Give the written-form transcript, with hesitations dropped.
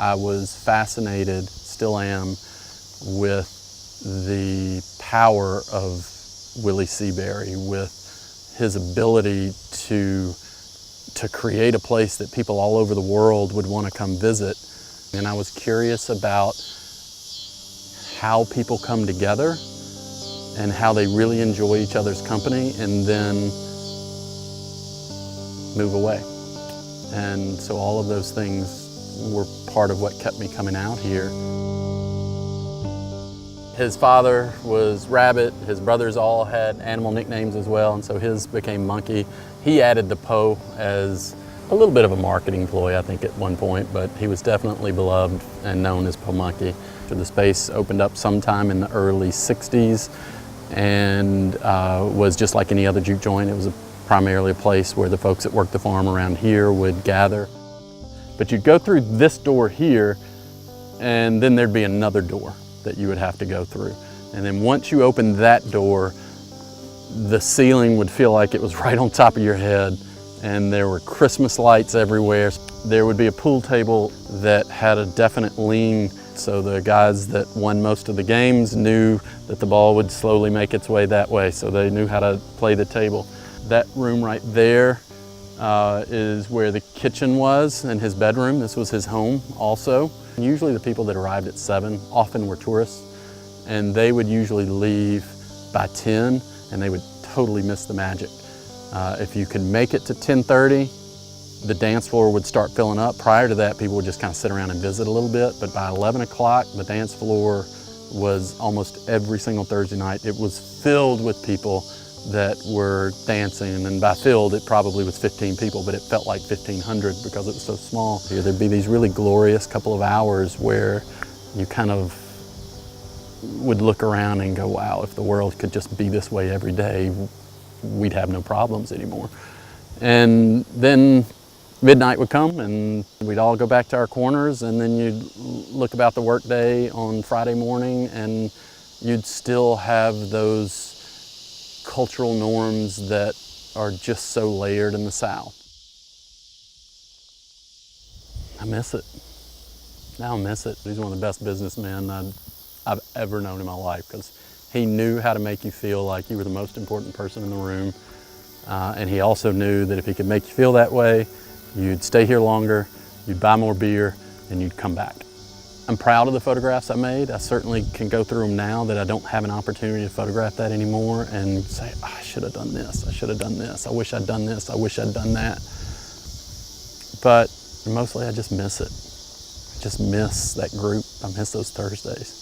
I was fascinated, still am, with the power of Willie Seaberry, with his ability to create a place that people all over the world would want to come visit. And I was curious about how people come together and how they really enjoy each other's company and then move away. And so all of those things were part of what kept me coming out here. His father was Rabbit, his brothers all had animal nicknames as well, and so his became Monkey. He added the Poe as a little bit of a marketing ploy, I think, at one point, but he was definitely beloved and known as Poe Monkey. The space opened up sometime in the early 60s and was just like any other juke joint. It was primarily a place where the folks that worked the farm around here would gather. But you'd go through this door here, and then there'd be another door that you would have to go through. And then once you opened that door, the ceiling would feel like it was right on top of your head, and there were Christmas lights everywhere. There would be a pool table that had a definite lean, so the guys that won most of the games knew that the ball would slowly make its way that way, so they knew how to play the table. That room right there is where the kitchen was and his bedroom. This was his home also. Usually the people that arrived at 7 often were tourists, and they would usually leave by 10, and they would totally miss the magic. If you could make it to 10:30, the dance floor would start filling up. Prior to that, people would just kind of sit around and visit a little bit, but by 11 o'clock, the dance floor was almost every single Thursday night. It was filled with people that were dancing, and by filled, it probably was 15 people, but it felt like 1,500 because it was so small. There'd be these really glorious couple of hours where you kind of would look around and go, wow, if the world could just be this way every day, we'd have no problems anymore. And then midnight would come and we'd all go back to our corners, and then you'd look about the workday on Friday morning and you'd still have those cultural norms that are just so layered in the South. I miss it. Now I miss it. He's one of the best businessmen I've ever known in my life, because he knew how to make you feel like you were the most important person in the room. And he also knew that if he could make you feel that way, you'd stay here longer, you'd buy more beer, and you'd come back. I'm proud of the photographs I made. I certainly can go through them now that I don't have an opportunity to photograph that anymore and say, oh, I should have done this, I should have done this, I wish I'd done this, I wish I'd done that. But mostly I just miss it. I just miss that group. I miss those Thursdays.